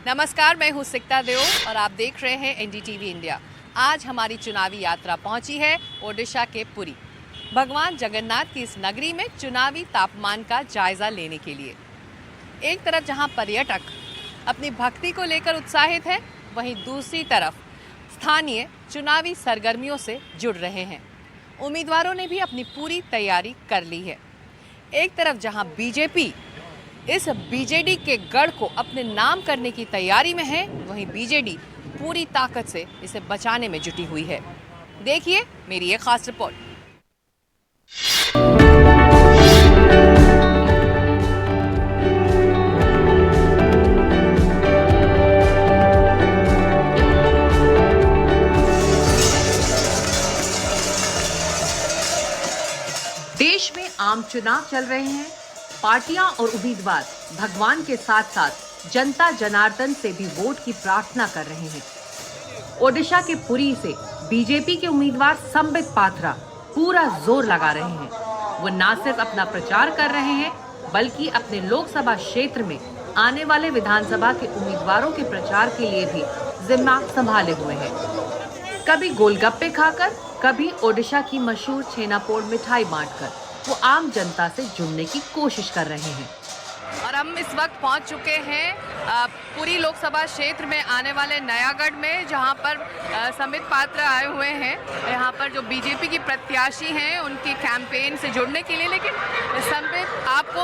नमस्कार, मैं हूँ सिकता देव और आप देख रहे हैं एनडीटीवी इंडिया। आज हमारी चुनावी यात्रा पहुंची है ओडिशा के पुरी। भगवान जगन्नाथ की इस नगरी में चुनावी तापमान का जायजा लेने के लिए एक तरफ जहां पर्यटक अपनी भक्ति को लेकर उत्साहित हैं, वहीं दूसरी तरफ स्थानीय चुनावी सरगर्मियों से जुड़ रहे हैं। उम्मीदवारों ने भी अपनी पूरी तैयारी कर ली है। एक तरफ जहां बीजेपी इस बीजेडी के गढ़ को अपने नाम करने की तैयारी में है, वहीं बीजेडी पूरी ताकत से इसे बचाने में जुटी हुई है। देखिए मेरी ये खास रिपोर्ट। देश में आम चुनाव चल रहे हैं। पार्टियां और उम्मीदवार भगवान के साथ साथ जनता जनार्दन से भी वोट की प्रार्थना कर रहे हैं। ओडिशा के पुरी से बीजेपी के उम्मीदवार संबित पात्रा पूरा जोर लगा रहे हैं। वो न सिर्फ अपना प्रचार कर रहे हैं, बल्कि अपने लोकसभा क्षेत्र में आने वाले विधानसभा के उम्मीदवारों के प्रचार के लिए भी जिम्मा संभाले हुए हैं। कभी गोलगप्पे खाकर, कभी ओडिशा की मशहूर छेनापोड़ मिठाई बांटकर वो आम जनता से जुड़ने की कोशिश कर रहे हैं। और हम इस वक्त पहुंच चुके हैं पुरी लोकसभा क्षेत्र में आने वाले नयागढ़ में, जहां पर संबित पात्रा आए हुए हैं। यहां पर जो बीजेपी की प्रत्याशी हैं उनकी कैंपेन से जुड़ने के लिए। लेकिन संबित, आपको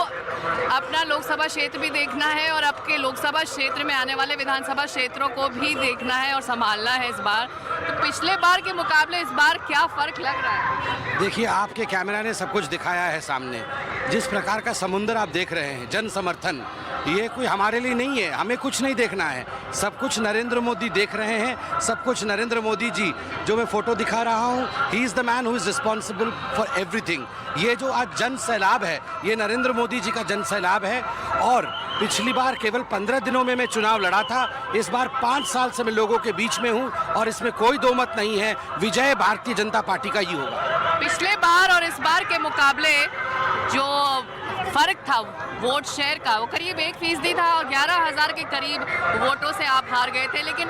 अपना लोकसभा क्षेत्र भी देखना है और आपके लोकसभा क्षेत्र में आने वाले विधानसभा क्षेत्रों को भी देखना है और संभालना है इस बार। तो पिछले बार के मुकाबले इस बार क्या फर्क लग रहा है? देखिए, आपके कैमरा ने सब कुछ दिखाया है सामने। जिस प्रकार का समुंदर आप देख रहे हैं, जन समर्थन, ये कोई हमारे लिए नहीं है। हमें कुछ नहीं देखना है, सब कुछ नरेंद्र मोदी देख रहे हैं। सब कुछ नरेंद्र मोदी जी, जो मैं फोटो दिखा रहा हूँ, he is the man who is responsible for everything. ये जो आज जन सैलाब है, ये नरेंद्र मोदी जी का जन सैलाब है। और पिछली बार केवल 15 दिनों में मैं चुनाव लड़ा था, इस बार 5 साल से मैं लोगों के बीच में हूँ और इसमें कोई दो मत नहीं है, विजय भारतीय जनता पार्टी का ही होगा। पिछले बार और इस बार के मुकाबले जो फर्क था वोट शेयर का, वो करीब 1% था और 11,000 के करीब वोटों से आप हार गए थे। लेकिन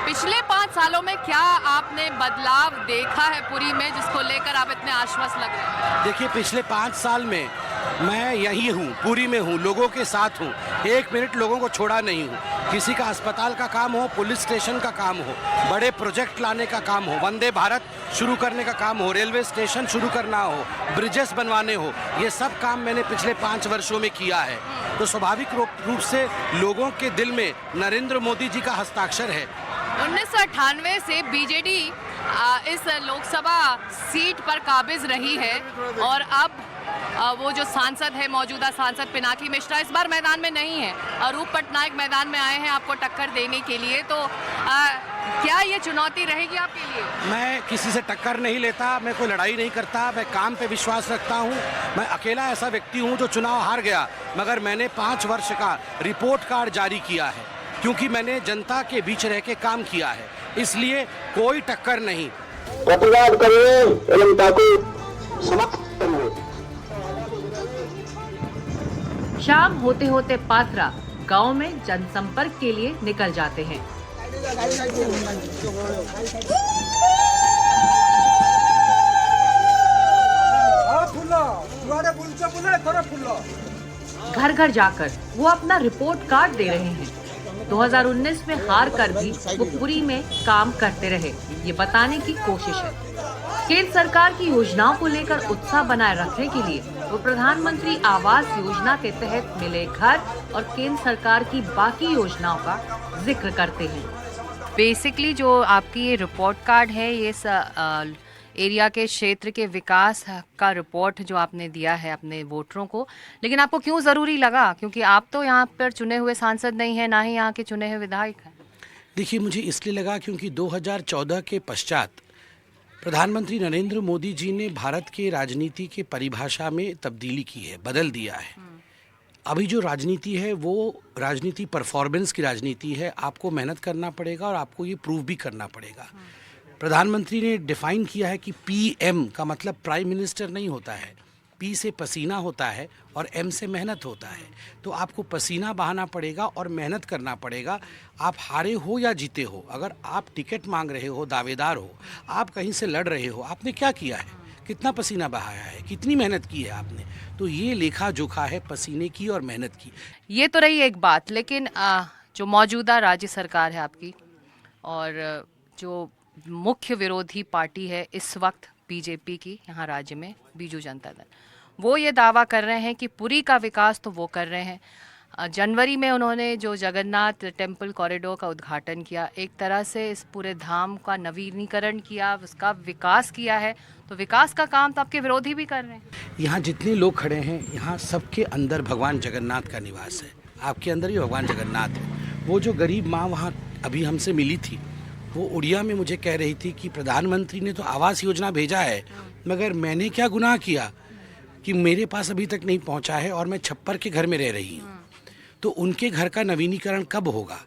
पिछले 5 सालों में क्या आपने बदलाव देखा है पुरी में, जिसको लेकर आप इतने आश्वस्त लग रहे हैं? देखिए, पिछले 5 साल में मैं यही हूँ, पुरी में हूँ, लोगों के साथ हूँ। 1 मिनट लोगों को छोड़ा नहीं हूँ। किसी का अस्पताल का काम हो, पुलिस स्टेशन का काम हो, बड़े प्रोजेक्ट लाने का काम हो, वंदे भारत शुरू करने का काम हो, रेलवे स्टेशन शुरू करना हो, ब्रिजेस बनवाने हो, ये सब काम मैंने पिछले 5 वर्षों में किया है। तो स्वाभाविक रूप से लोगों के दिल में नरेंद्र मोदी जी का हस्ताक्षर है। 1998 से बीजेडी इस लोकसभा सीट पर काबिज रही है और अब वो जो सांसद है, मौजूदा सांसद पिनाकी मिश्रा, इस बार मैदान में नहीं है। अरूप पटनायक मैदान में आए हैं आपको टक्कर देने के लिए। तो क्या ये चुनौती रहेगी आपके लिए? मैं किसी से टक्कर नहीं लेता, मैं कोई लड़ाई नहीं करता, मैं काम पे विश्वास रखता हूँ। मैं अकेला ऐसा व्यक्ति हूँ जो चुनाव हार गया, मगर मैंने 5 वर्ष का रिपोर्ट कार्ड जारी किया है, क्योंकि मैंने जनता के बीच रह के काम किया है। इसलिए कोई टक्कर नहीं। प्रतिवाद करिए, जनता को समाप्त करिए। शाम होते होते पात्रा गांव में जनसंपर्क के लिए निकल जाते हैं। घर घर जाकर वो अपना रिपोर्ट कार्ड दे रहे हैं। 2019 में हार कर भी वो पुरी में काम करते रहे, ये बताने की कोशिश है। केंद्र सरकार की योजनाओं को लेकर उत्साह बनाए रखने के लिए वो प्रधानमंत्री आवास योजना के तहत मिले घर और केंद्र सरकार की बाकी योजनाओं का जिक्र करते हैं। बेसिकली जो आपकी ये रिपोर्ट कार्ड है, ये एरिया के क्षेत्र के विकास का रिपोर्ट जो आपने दिया है अपने वोटरों को, लेकिन आपको क्यों ज़रूरी लगा? क्योंकि आप तो यहाँ पर चुने हुए सांसद नहीं हैं, ना ही यहाँ के चुने हुए विधायक हैं। देखिए, मुझे इसलिए लगा क्योंकि 2014 के पश्चात प्रधानमंत्री नरेंद्र मोदी जी ने भारत के राजनीति के परिभाषा में तब्दीली की है, बदल दिया है। अभी जो राजनीति है वो राजनीति परफॉर्मेंस की राजनीति है। आपको मेहनत करना पड़ेगा और आपको ये प्रूव भी करना पड़ेगा। प्रधानमंत्री ने डिफाइन किया है कि पीएम का मतलब प्राइम मिनिस्टर नहीं होता है, पी से पसीना होता है और एम से मेहनत होता है। तो आपको पसीना बहाना पड़ेगा और मेहनत करना पड़ेगा। आप हारे हो या जीते हो, अगर आप टिकट मांग रहे हो, दावेदार हो, आप कहीं से लड़ रहे हो, आपने क्या किया है, कितना पसीना बहाया है, कितनी मेहनत की है आपने। तो ये लेखा जोखा है पसीने की और मेहनत की। ये तो रही एक बात, लेकिन जो मौजूदा राज्य सरकार है आपकी और जो मुख्य विरोधी पार्टी है इस वक्त बीजेपी की यहाँ राज्य में, बीजू जनता दल, वो ये दावा कर रहे हैं कि पुरी का विकास तो वो कर रहे हैं। जनवरी में उन्होंने जो जगन्नाथ टेम्पल कॉरिडोर का उद्घाटन किया, एक तरह से इस पूरे धाम का नवीनीकरण किया, उसका विकास किया है। तो विकास का काम तो आपके विरोधी भी कर रहे हैं। यहाँ जितने लोग खड़े हैं, यहाँ सबके अंदर भगवान जगन्नाथ का निवास है। आपके अंदर ही भगवान जगन्नाथ है। वो जो गरीब माँ वहाँ अभी हमसे मिली थी, वो उड़िया में मुझे कह रही थी कि प्रधानमंत्री ने तो आवास योजना भेजा है, मगर मैंने क्या गुनाह किया कि मेरे पास अभी तक नहीं पहुँचा है और मैं छप्पर के घर में रह रही हूँ। तो उनके घर का नवीनीकरण कब होगा?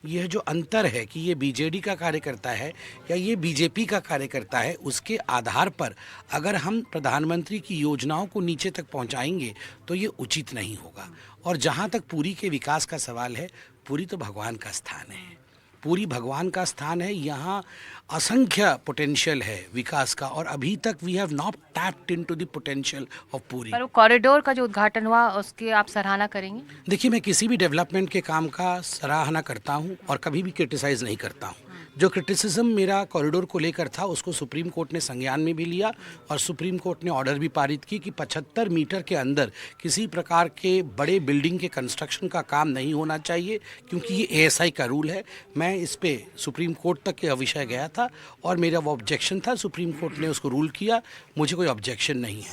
यह जो अंतर है कि ये बीजेडी का कार्यकर्ता है या ये बीजेपी का कार्यकर्ता है, उसके आधार पर अगर हम प्रधानमंत्री की योजनाओं को नीचे तक पहुंचाएंगे तो ये उचित नहीं होगा। और जहां तक पुरी के विकास का सवाल है, पुरी तो भगवान का स्थान है, पुरी भगवान का स्थान है। यहाँ असंख्य पोटेंशियल है विकास का और अभी तक we have not tapped into the potential of Puri. पर वो कॉरिडोर का जो उद्घाटन हुआ उसकी आप सराहना करेंगे? देखिए, मैं किसी भी डेवलपमेंट के काम का सराहना करता हूँ और कभी भी क्रिटिसाइज़ नहीं करता हूँ। जो क्रिटिसिज्म मेरा कॉरिडोर को लेकर था उसको सुप्रीम कोर्ट ने संज्ञान में भी लिया और सुप्रीम कोर्ट ने ऑर्डर भी पारित की कि 75 मीटर के अंदर किसी प्रकार के बड़े बिल्डिंग के कंस्ट्रक्शन का काम नहीं होना चाहिए, क्योंकि ये एएसआई का रूल है। मैं इस पे सुप्रीम कोर्ट तक के विषय गया था और मेरा वो ऑब्जेक्शन था, सुप्रीम कोर्ट ने उसको रूल किया, मुझे कोई ऑब्जेक्शन नहीं है।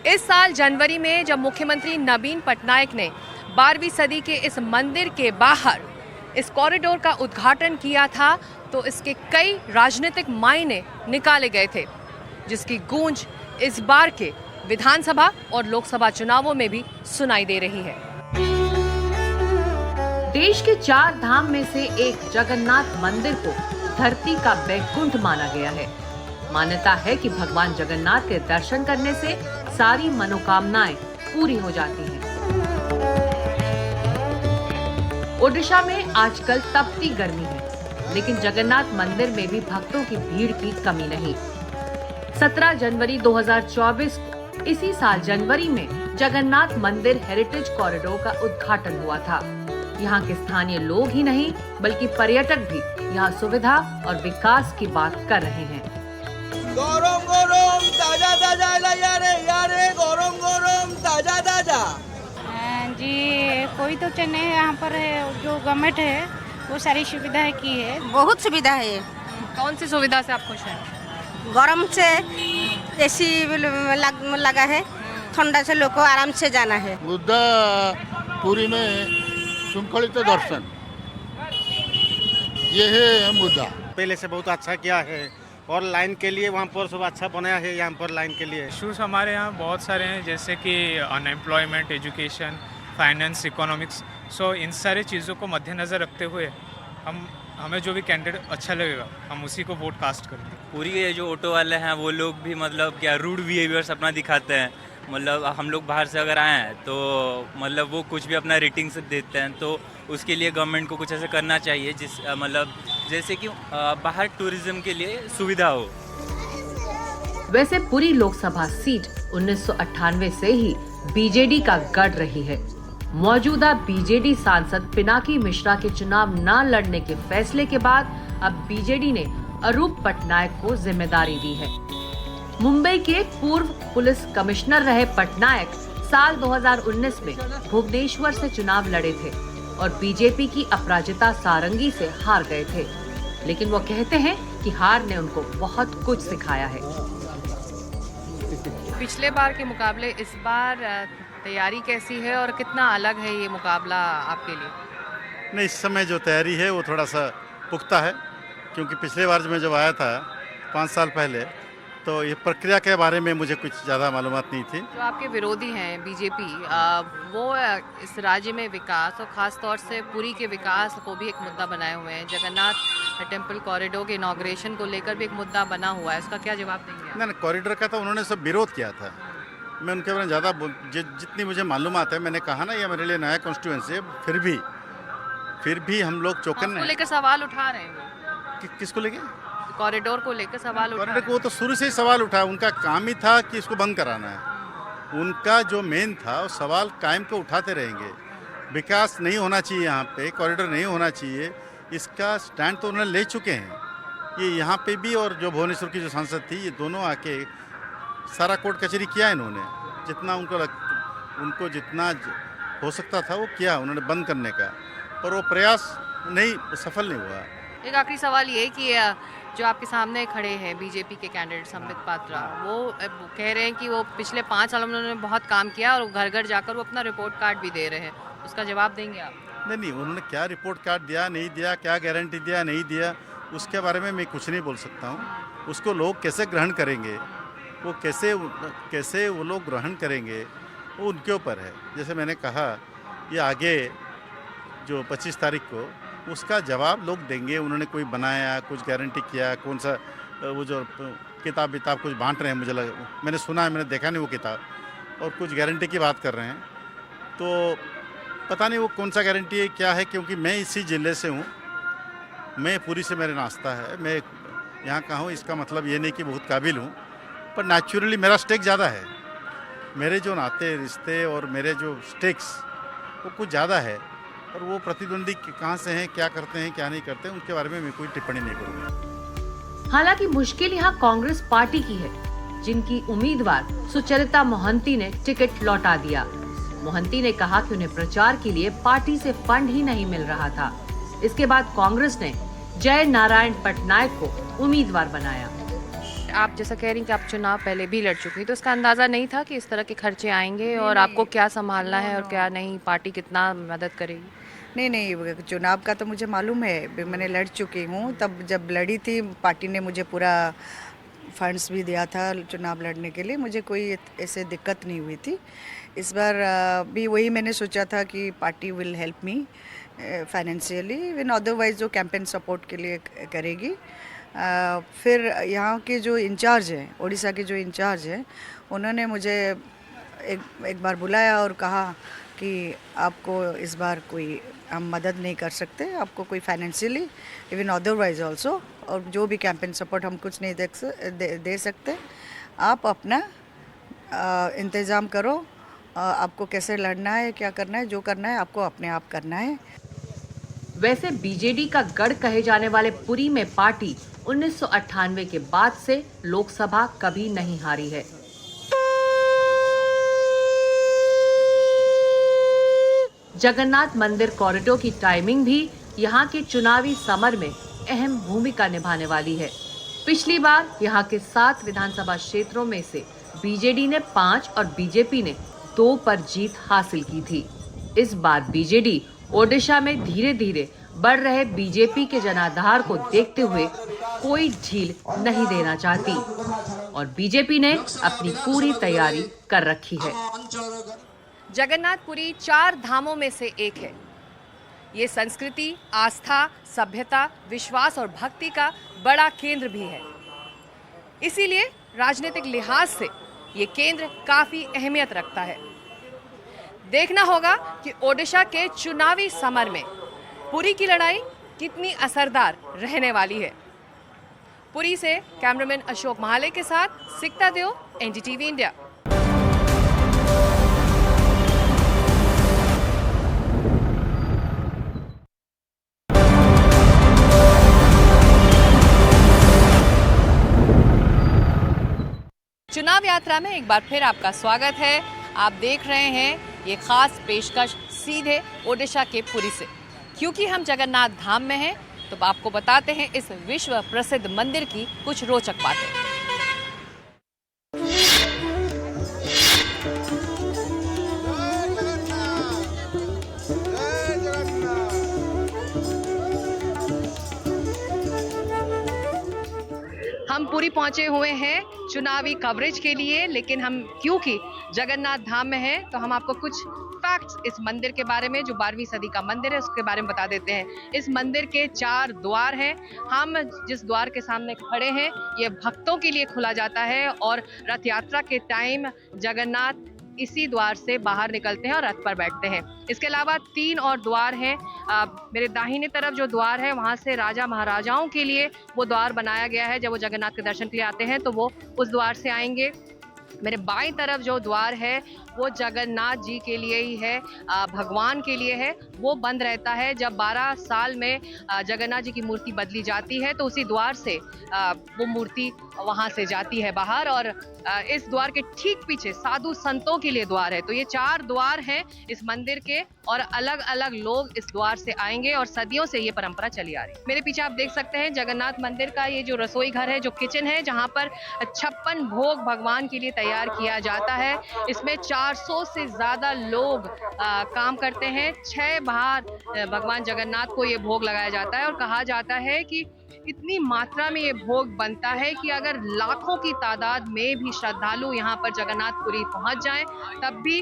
इस साल जनवरी में जब मुख्यमंत्री नवीन पटनायक ने 12वीं सदी के इस मंदिर के बाहर इस कॉरिडोर का उद्घाटन किया था, तो इसके कई राजनीतिक मायने निकाले गए थे, जिसकी गूंज इस बार के विधानसभा और लोकसभा चुनावों में भी सुनाई दे रही है। देश के 4 धाम में से एक जगन्नाथ मंदिर को धरती का बैकुंठ माना गया है। मान्यता है कि भगवान जगन्नाथ के दर्शन करने से सारी मनोकामनाएं पूरी हो जाती हैं। ओडिशा में आजकल तपती गर्मी है, लेकिन जगन्नाथ मंदिर में भी भक्तों की भीड़ की कमी नहीं। 17 जनवरी 2024 को इसी साल जनवरी में जगन्नाथ मंदिर हेरिटेज कॉरिडोर का उद्घाटन हुआ था। यहाँ के स्थानीय लोग ही नहीं बल्कि पर्यटक भी यहाँ सुविधा और विकास की बात कर रहे हैं। गरम गरम ताजा ताजा यारे गरम गरम ताजा ताजा। जी, कोई तो नहीं है यहाँ पर है, जो गवर्नमेंट है वो सारी सुविधाएं की है। बहुत सुविधा है। कौन सी सुविधा से आप खुश हैं? गरम से एसी लगा है, ठंडा से लोग को आराम से जाना है। बुद्धा पुरी में श्रृंखलित दर्शन, ये है बुद्धा। पहले से बहुत अच्छा किया है और लाइन के लिए वहाँ पर सब अच्छा बनाया है। यहाँ पर लाइन के लिए इशूज़ हमारे यहाँ बहुत सारे हैं, जैसे कि अनएम्प्लॉयमेंट, एजुकेशन, फाइनेंस, इकोनॉमिक्स। सो इन सारी चीज़ों को मद्देनज़र रखते हुए हमें जो भी कैंडिडेट अच्छा लगेगा हम उसी को वोट कास्ट करेंगे। पूरी के जो ऑटो वाले हैं वो लोग भी मतलब क्या रूड बिहेवियर्स अपना दिखाते हैं। मतलब हम लोग बाहर से अगर आए हैं तो मतलब वो कुछ भी अपना रेटिंग से देते हैं, तो उसके लिए गवर्नमेंट को कुछ ऐसा करना चाहिए जिस मतलब जैसे कि बाहर टूरिज्म के लिए सुविधा हो। वैसे पुरी लोकसभा सीट 1998 से ही बीजेडी का गढ़ रही है। मौजूदा बीजेडी सांसद पिनाकी मिश्रा के चुनाव न लड़ने के फैसले के बाद अब बीजेडी ने अरूप पटनायक को जिम्मेदारी दी है। मुंबई के पूर्व पुलिस कमिश्नर रहे पटनायक साल 2019 में भुवनेश्वर से चुनाव लड़े थे और बीजेपी की अपराजिता सारंगी से हार गए थे, लेकिन वो कहते हैं कि हार ने उनको बहुत कुछ सिखाया है। पिछले बार के मुकाबले इस बार तैयारी कैसी है और कितना अलग है ये मुकाबला आपके लिए? नहीं, इस समय जो तैयारी है वो थोड़ा सा पुख्ता है, क्योंकि पिछले बार मैं जब आया था 5 साल पहले तो ये प्रक्रिया के बारे में मुझे कुछ ज़्यादा मालूमात नहीं थी। जो आपके विरोधी हैं बीजेपी, वो इस राज्य में विकास और ख़ास तौर से पुरी के विकास को भी एक मुद्दा बनाए हुए हैं। जगन्नाथ टेम्पल कॉरिडोर के इनॉग्रेशन को लेकर भी एक मुद्दा बना हुआ है, उसका क्या जवाब देंगे आप? ना कॉरिडोर का तो उन्होंने सब विरोध किया था। मैं उनके बारे में ज़्यादा जितनी मुझे मालूमात है, मैंने कहा ना ये मेरे लिए नया कॉन्स्टिट्यूएंसी है, फिर भी हम लोग चौकन उसको लेकर सवाल उठा रहे हैं वो। किसको लेके? कॉरिडोर को लेकर सवाल उठा रहे कॉरिडोर को वो तो शुरू से ही सवाल उठाया, उनका काम ही था कि इसको बंद कराना है। उनका जो मेन था वो सवाल कायम को उठाते रहेंगे। विकास नहीं होना चाहिए यहाँ पे, कॉरिडोर नहीं होना चाहिए, इसका स्टैंड तो उन्होंने ले चुके हैं। ये यहाँ पे भी और जो भुवनेश्वर की जो सांसद थी, ये दोनों आके सारा कोर्ट कचहरी किया इन्होंने, जितना उनको जितना हो सकता था वो किया उन्होंने बंद करने का, पर वो प्रयास सफल नहीं हुआ। एक आखिरी सवाल ये कि जो आपके सामने खड़े हैं बीजेपी के कैंडिडेट संबित पात्रा, वो कह रहे हैं कि वो पिछले 5 सालों में उन्होंने बहुत काम किया और घर घर जाकर वो अपना रिपोर्ट कार्ड भी दे रहे हैं, उसका जवाब देंगे आप? नहीं, उन्होंने क्या रिपोर्ट कार्ड दिया नहीं दिया, क्या गारंटी दिया नहीं दिया, उसके बारे में मैं कुछ नहीं बोल सकता हूँ। उसको लोग कैसे ग्रहण करेंगे, वो कैसे वो लोग ग्रहण करेंगे, वो उनके ऊपर है। जैसे मैंने कहा, ये आगे जो 25 तारीख को उसका जवाब लोग देंगे। उन्होंने कोई बनाया, कुछ गारंटी किया, कौन सा वो जो किताब कुछ बांट रहे हैं, मुझे लगा, मैंने सुना है, मैंने देखा नहीं वो किताब, और कुछ गारंटी की बात कर रहे हैं, तो पता नहीं वो कौन सा गारंटी है, क्या है, क्योंकि मैं इसी जिले से हूँ, मैं पूरी से मेरे नाश्ता है, मैं यहाँ का हूँ। इसका मतलब ये नहीं कि बहुत काबिल हूँ, पर नेचुरली मेरा स्टेक ज़्यादा है। मेरे जो नाते रिश्ते और मेरे जो स्टेक्स वो कुछ ज़्यादा है, और वो प्रतिद्वंदी कहाँ से हैं, क्या करते हैं, क्या नहीं करते, उनके बारे में मैं कोई टिप्पणी नहीं करूँगा। हालांकि मुश्किल यहाँ कांग्रेस पार्टी की है, जिनकी उम्मीदवार सुचरिता मोहंती ने टिकट लौटा दिया। मोहंती ने कहा कि उन्हें प्रचार के लिए पार्टी से फंड ही नहीं मिल रहा था। इसके बाद कांग्रेस ने जय नारायण पटनायक को उम्मीदवार बनाया। आप जैसा कह रही हैं कि आप चुनाव पहले भी लड़ चुकी, तो इसका अंदाजा नहीं था कि इस तरह के खर्चे आएंगे और आपको क्या संभालना है और क्या नहीं, पार्टी कितना मदद करेगी? नहीं, चुनाव का तो मुझे मालूम है, मैंने लड़ चुकी हूँ। तब जब लड़ी थी, पार्टी ने मुझे पूरा फंड्स भी दिया था चुनाव लड़ने के लिए, मुझे कोई ऐसे दिक्कत नहीं हुई थी। इस बार भी वही मैंने सोचा था कि party will help me financially, even otherwise जो कैंपेन सपोर्ट के लिए करेगी। फिर यहाँ के जो इंचार्ज हैं, उड़ीसा के जो इंचार्ज हैं, उन्होंने मुझे एक बार बुलाया और कहा कि आपको इस बार कोई हम मदद नहीं कर सकते, आपको कोई फाइनेंशियली इवन अदरवाइज ऑल्सो, और जो भी कैंपेन सपोर्ट हम कुछ नहीं दे सकते, आप अपना इंतज़ाम करो, आपको कैसे लड़ना है, क्या करना है, जो करना है आपको अपने आप करना है। वैसे बीजेडी का गढ़ कहे जाने वाले पुरी में पार्टी 1998 के बाद से लोकसभा कभी नहीं हारी है। जगन्नाथ मंदिर कॉरिडोर की टाइमिंग भी यहाँ के चुनावी समर में अहम भूमिका निभाने वाली है। पिछली बार यहाँ के 7 विधानसभा क्षेत्रों में से बीजेडी ने 5 और बीजेपी ने 2 पर जीत हासिल की थी। इस बार बीजेडी ओडिशा में धीरे धीरे बढ़ रहे बीजेपी के जनाधार को देखते हुए कोई ढील नहीं देना चाहती और बीजेपी ने अपनी पूरी तैयारी कर रखी है। जगन्नाथपुरी 4 धामों में से एक है। ये संस्कृति, आस्था, सभ्यता, विश्वास और भक्ति का बड़ा केंद्र भी है। इसीलिए राजनीतिक लिहाज से ये केंद्र काफी अहमियत रखता है। देखना होगा कि ओडिशा के चुनावी समर में पुरी की लड़ाई कितनी असरदार रहने वाली है। पुरी से कैमरामैन अशोक महाले के साथ सिकता देव, एनडीटीवी इंडिया। चुनाव यात्रा में एक बार फिर आपका स्वागत है। आप देख रहे हैं ये खास पेशकश सीधे ओडिशा के पुरी से। क्योंकि हम जगन्नाथ धाम में हैं, तो आपको बताते हैं इस विश्व प्रसिद्ध मंदिर की कुछ रोचक बातें। हम पूरी पहुंचे हुए हैं चुनावी कवरेज के लिए, लेकिन हम क्योंकि जगन्नाथ धाम में हैं तो हम आपको कुछ फैक्ट्स इस मंदिर के बारे में, जो 12वीं सदी का मंदिर है, उसके बारे में बता देते हैं। इस मंदिर के 4 द्वार हैं। हम जिस द्वार के सामने खड़े हैं ये भक्तों के लिए खुला जाता है और रथ यात्रा के टाइम जगन्नाथ इसी द्वार से बाहर निकलते हैं और रथ पर बैठते हैं। इसके अलावा 3 और द्वार हैं। मेरे दाहिने तरफ जो द्वार है वहाँ से राजा महाराजाओं के लिए वो द्वार बनाया गया है। जब वो जगन्नाथ के दर्शन के लिए आते हैं तो वो उस द्वार से आएंगे। मेरे बाईं तरफ जो द्वार है वो जगन्नाथ जी के लिए ही है, भगवान के लिए है। वो बंद रहता है। जब 12 साल में जगन्नाथ जी की मूर्ति बदली जाती है तो उसी द्वार से वो मूर्ति वहाँ से जाती है बाहर। और इस द्वार के ठीक पीछे साधु संतों के लिए द्वार है। तो ये 4 द्वार हैं इस मंदिर के और अलग अलग लोग इस द्वार से आएंगे और सदियों से ये परंपरा चली आ रही है। मेरे पीछे आप देख सकते हैं जगन्नाथ मंदिर का ये जो रसोई घर है, जो किचन है, जहाँ पर 56 भोग भगवान के लिए तैयार किया जाता है। इसमें 400 से ज्यादा लोग काम करते हैं। 6 बार भगवान जगन्नाथ को ये भोग लगाया जाता है और कहा जाता है कि इतनी मात्रा में ये भोग बनता है कि अगर लाखों की तादाद में भी श्रद्धालु यहाँ पर जगन्नाथपुरी पहुँच जाएं तब भी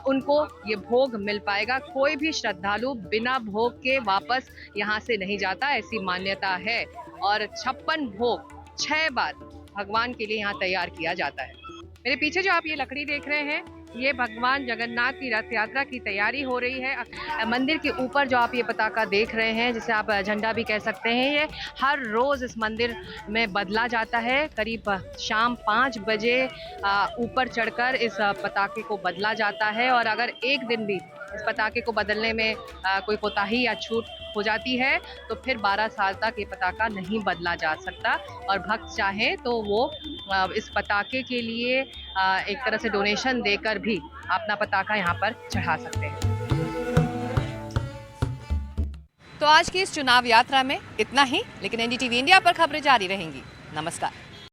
उनको ये भोग मिल पाएगा। कोई भी श्रद्धालु बिना भोग के वापस यहाँ से नहीं जाता, ऐसी मान्यता है। और 56 भोग 6 बार भगवान के लिए यहाँ तैयार किया जाता है। मेरे पीछे जो आप ये लकड़ी देख रहे हैं ये भगवान जगन्नाथ की रथ यात्रा की तैयारी हो रही है। मंदिर के ऊपर जो आप ये पताका देख रहे हैं, जिसे आप झंडा भी कह सकते हैं, ये हर रोज़ इस मंदिर में बदला जाता है। करीब शाम 5 बजे ऊपर चढ़कर इस पताके को बदला जाता है। और अगर एक दिन भी इस पताके को बदलने में कोई कोताही या छूट हो जाती है तो फिर 12 साल तक ये पताका नहीं बदला जा सकता। और भक्त चाहें तो वो इस पताके के लिए एक तरह से डोनेशन देकर भी अपना पताका यहाँ पर चढ़ा सकते हैं। तो आज की इस चुनाव यात्रा में इतना ही, लेकिन एनडीटीवी इंडिया पर खबरें जारी रहेंगी। नमस्कार।